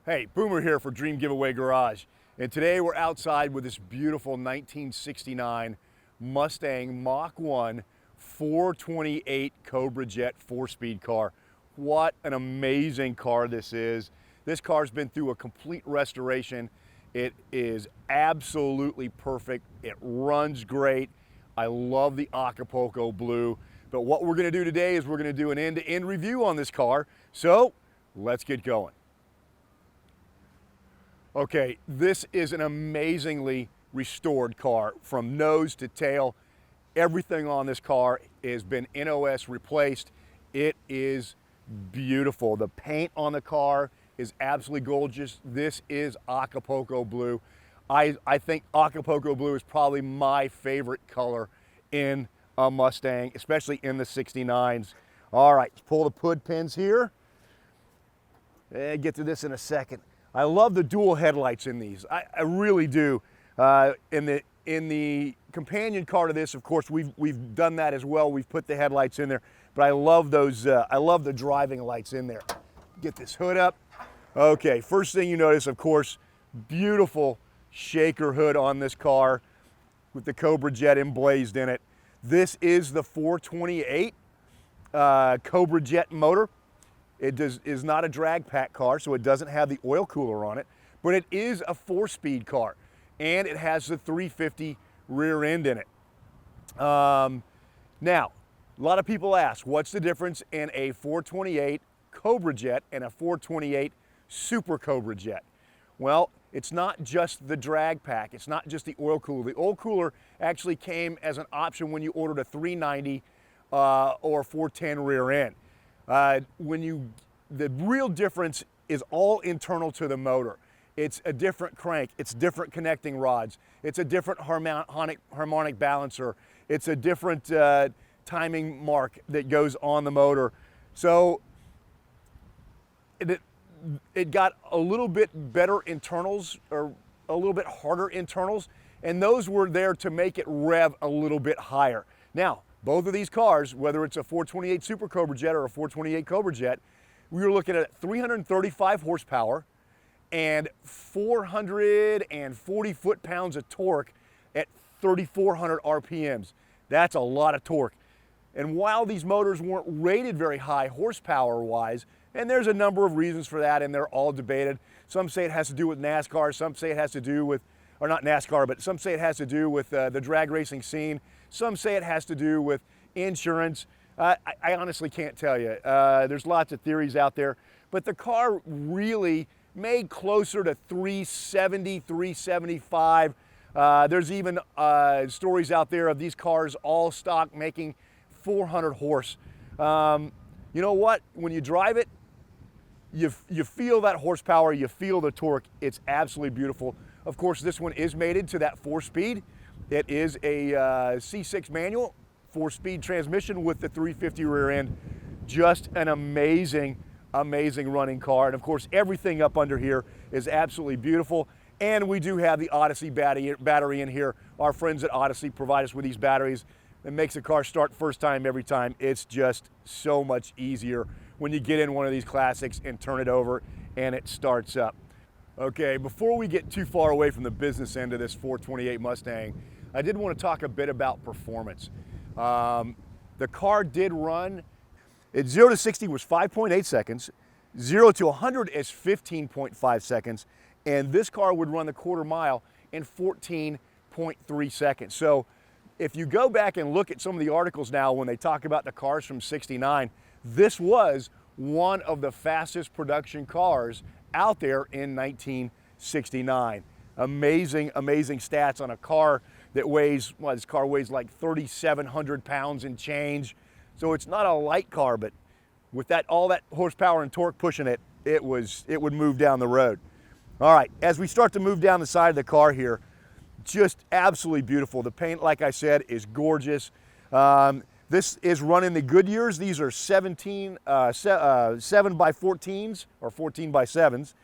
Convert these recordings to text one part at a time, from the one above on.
Hey, Boomer here for Dream Giveaway Garage. And today we're outside with this beautiful 1969 Mustang Mach 1 428 Cobra Jet 4-speed car. What an amazing car this is. This car's been through a complete restoration. It is absolutely perfect. It runs great. I love the Acapulco Blue. But what we're gonna do today is we're gonna do an end-to-end review on this car. So let's get going. Okay, this is an amazingly restored car from nose to tail. Everything on this car has been NOS replaced. It is beautiful. The paint on the car is absolutely gorgeous. This is Acapulco Blue. I think Acapulco Blue is probably my favorite color in a Mustang, especially in the 69s. All right, let's pull the hood pins here. And get to this in a second. I love the dual headlights in these. I really do. In the companion car to this, of course, we've done that as well. We've put the headlights in there, but I love those. I love the driving lights in there. Get this hood up. Okay, first thing you notice, of course, beautiful shaker hood on this car with the Cobra Jet emblazed in it. This is the 428 Cobra Jet motor. It is not a drag pack car, so it doesn't have the oil cooler on it, but it is a 4-speed car, and it has the 350 rear end in it. Now, a lot of people ask, what's the difference in a 428 Cobra Jet and a 428 Super Cobra Jet? Well, it's not just the drag pack. It's not just the oil cooler. The oil cooler actually came as an option when you ordered a 390 or 410 rear end. The real difference is all internal to the motor. It's a different crank, it's different connecting rods, it's a different harmonic balancer, it's a different timing mark that goes on the motor. So it got a little bit better internals, or a little bit harder internals, and those were there to make it rev a little bit higher. Now, both of these cars, whether it's a 428 Super Cobra Jet or a 428 Cobra Jet, we were looking at 335 horsepower and 440 foot-pounds of torque at 3,400 RPMs. That's a lot of torque. And while these motors weren't rated very high horsepower-wise, and there's a number of reasons for that, and they're all debated. Some say it has to do with NASCAR, some say it has to do with, or not NASCAR, but some say it has to do with the drag racing scene. Some say it has to do with insurance. I honestly can't tell you. There's lots of theories out there, but the car really made closer to 370, 375. There's even stories out there of these cars all stock making 400 horse. You know what? When you drive it, you feel that horsepower, you feel the torque. It's absolutely beautiful. Of course, this one is mated to that 4-speed. It is a C6 manual, 4-speed transmission with the 350 rear end. Just an amazing, amazing running car. And of course, everything up under here is absolutely beautiful. And we do have the Odyssey battery in here. Our friends at Odyssey provide us with these batteries. It makes the car start first time every time. It's just so much easier when you get in one of these classics and turn it over and it starts up. Okay, before we get too far away from the business end of this 428 Mustang, I did want to talk a bit about performance. The car did run, 0 to 60 was 5.8 seconds, 0 to 100 is 15.5 seconds, and this car would run the quarter mile in 14.3 seconds. So if you go back and look at some of the articles now when they talk about the cars from 69, this was one of the fastest production cars out there in 1969. Amazing, amazing stats on a car that weighs, well, this car weighs like 3,700 pounds and change. So it's not a light car, but with all that horsepower and torque pushing it, it would move down the road. All right, as we start to move down the side of the car here, just absolutely beautiful. The paint, like I said, is gorgeous. This is running the Goodyears. These are 7 by 14s or 14 by 7s.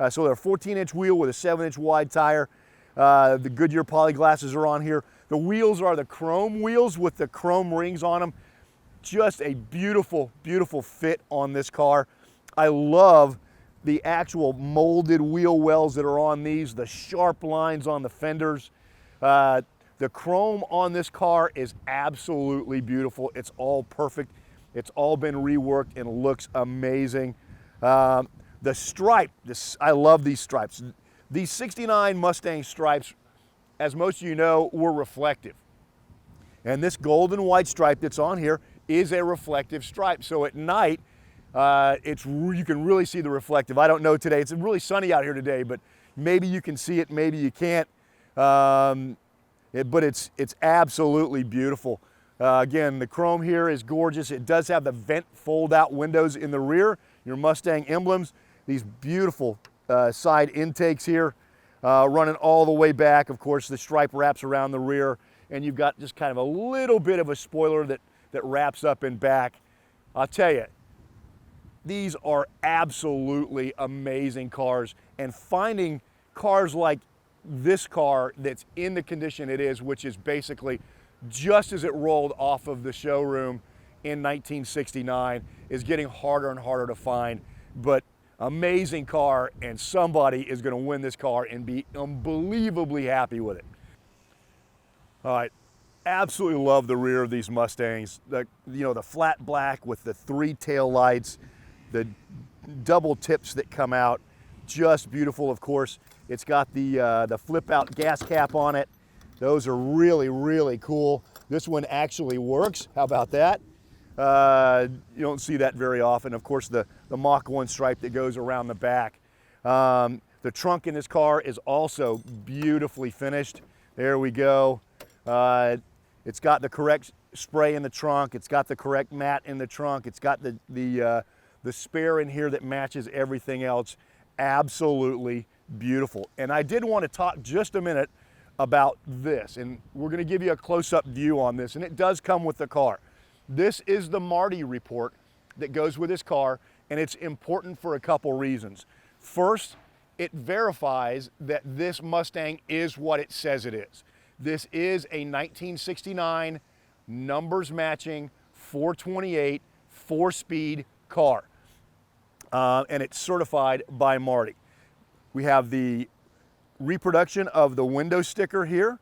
So they're a 14-inch wheel with a 7-inch wide tire. The Goodyear polyglasses are on here. The wheels are the chrome wheels with the chrome rings on them. Just a beautiful, beautiful fit on this car. I love the actual molded wheel wells that are on these, the sharp lines on the fenders. The chrome on this car is absolutely beautiful. It's all perfect. It's all been reworked and looks amazing. The stripe, I love these stripes. These 69 Mustang stripes, as most of you know, were reflective. And this gold and white stripe that's on here is a reflective stripe. So at night, you can really see the reflective. I don't know today. It's really sunny out here today, but maybe you can see it, maybe you can't. But it's absolutely beautiful. Again, the chrome here is gorgeous. It does have the vent fold-out windows in the rear, your Mustang emblems. These beautiful side intakes here, running all the way back. Of course, the stripe wraps around the rear, and you've got just kind of a little bit of a spoiler that wraps up in back. I'll tell you, these are absolutely amazing cars, and finding cars like this car that's in the condition it is, which is basically just as it rolled off of the showroom in 1969, is getting harder and harder to find. But amazing car, and somebody is going to win this car and be unbelievably happy with it. All right, absolutely love the rear of these Mustangs. The flat black with the 3 tail lights, the double tips that come out, just beautiful. Of course, it's got the flip-out gas cap on it. Those are really, really cool. This one actually works. How about that? You don't see that very often. Of course, the Mach 1 stripe that goes around the back. The trunk in this car is also beautifully finished. There we go. It's got the correct spray in the trunk. It's got the correct mat in the trunk. It's got the spare in here that matches everything else. Absolutely beautiful. And I did want to talk just a minute about this, and we're going to give you a close-up view on this, and it does come with the car. This is the Marti report that goes with this car, and it's important for a couple reasons. First, it verifies that this Mustang is what it says it is. This is a 1969 numbers matching 428 4-speed car, and it's certified by Marti. We have the reproduction of the window sticker here.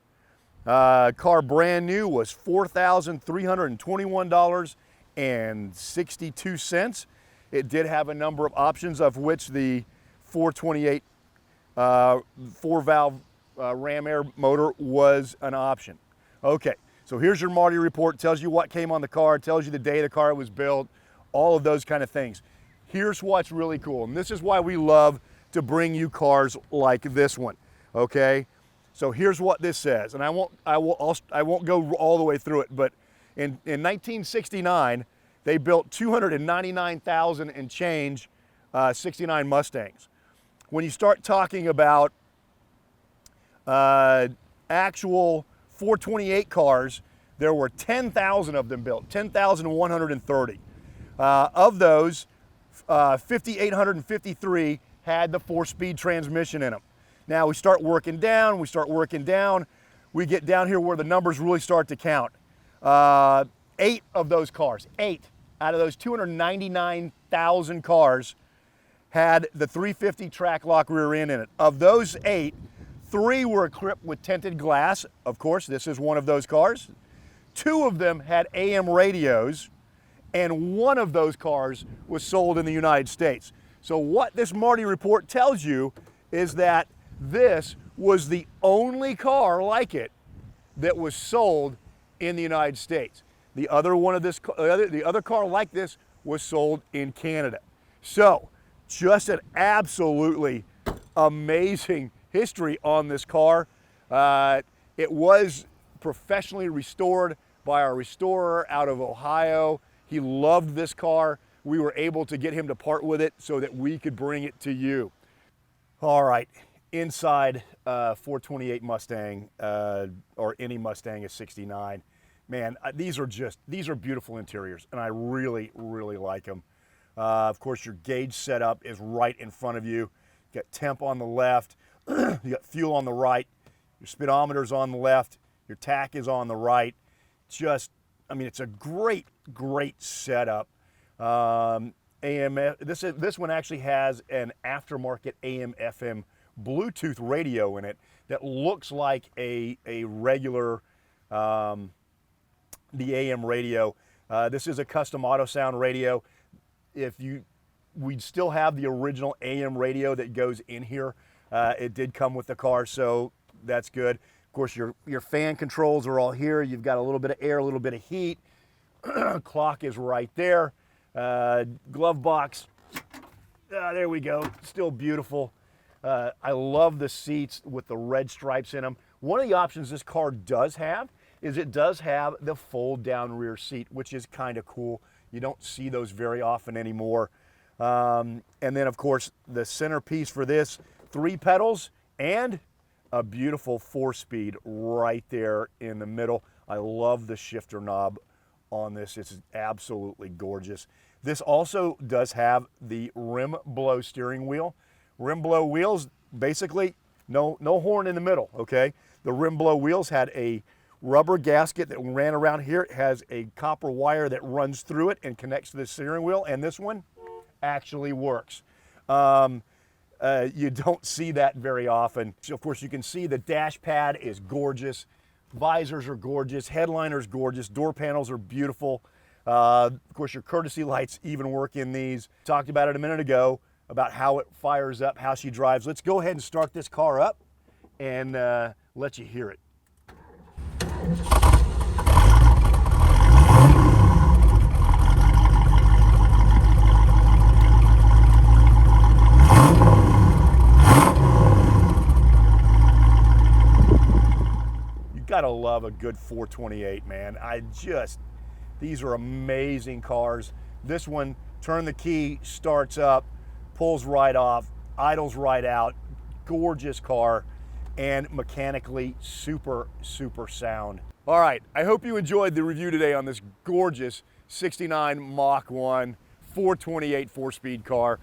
Car brand new was $4,321.62. It did have a number of options, of which the 428 4-valve ram air motor was an option. Okay, so here's your Marti report. Tells you what came on the car, tells you the day the car was built, all of those kind of things. Here's what's really cool, and this is why we love to bring you cars like this one. Okay, so here's what this says, and I won't go all the way through it, but in 1969, they built 299,000 and change 69 Mustangs. When you start talking about actual 428 cars, there were 10,000 of them built, 10,130. Of those, 5,853 had the 4-speed transmission in them. Now we start working down, we get down here where the numbers really start to count. 8 of those cars, 8 out of those 299,000 cars had the 350 track-lok rear end in it. Of those 8, 3 were equipped with tinted glass. Of course, this is one of those cars. 2 of them had AM radios, and 1 of those cars was sold in the United States. So what this Marti report tells you is that this was the only car like it that was sold in the United States. The other car like this was sold in Canada. So just an absolutely amazing history on this car. It was professionally restored by our restorer out of Ohio. He loved this car. We were able to get him to part with it so that we could bring it to you. All right, inside 428 Mustang or any Mustang is 69. Man, these are beautiful interiors, and I really, really like them. Of course, your gauge setup is right in front of you. You got temp on the left, you got fuel on the right, your speedometer's on the left, your tach is on the right. It's a great, great setup. AM. This one actually has an aftermarket AM/FM Bluetooth radio in it that looks like a regular the AM radio. This is a custom auto sound radio. We'd still have the original AM radio that goes in here. It did come with the car, so that's good. Of course, your fan controls are all here. You've got a little bit of air, a little bit of heat. Clock is right there. Glove box. There we go. Still beautiful. I love the seats with the red stripes in them. One of the options this car does have is it does have the fold down rear seat, which is kind of cool. You don't see those very often anymore. And then of course the centerpiece for this, 3 pedals and a beautiful 4-speed right there in the middle. I love the shifter knob on this. It's absolutely gorgeous. This also does have the rim blow steering wheel. Rim blow wheels, basically no horn in the middle, okay? The rim blow wheels had a rubber gasket that ran around here. It has a copper wire that runs through it and connects to the steering wheel, and this one actually works. You don't see that very often. So of course you can see the dash pad is gorgeous. Visors are gorgeous, headliner's gorgeous, door panels are beautiful. Of course your courtesy lights even work in these. Talked about it a minute ago, about how it fires up, how she drives. Let's go ahead and start this car up and let you hear it. Gotta love a good 428, man. These are amazing cars. This one, turn the key, starts up, pulls right off, idles right out. Gorgeous car, and mechanically super, super sound. All right, I hope you enjoyed the review today on this gorgeous 69 Mach 1 428 4-speed car.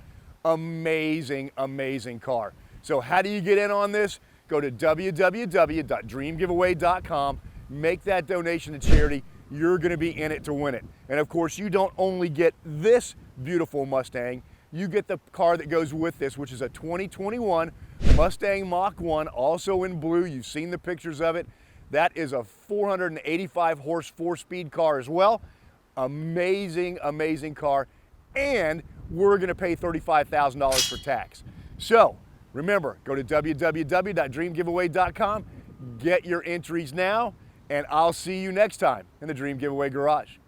Amazing, amazing car. So how do you get in on this? Go to www.dreamgiveaway.com, make that donation to charity. You're gonna be in it to win it. And of course, you don't only get this beautiful Mustang, you get the car that goes with this, which is a 2021 Mustang Mach 1, also in blue. You've seen the pictures of it. That is a 485 horse 4-speed car as well. Amazing, amazing car. And we're gonna pay $35,000 for tax. So, remember, go to www.dreamgiveaway.com, get your entries now, and I'll see you next time in the Dream Giveaway Garage.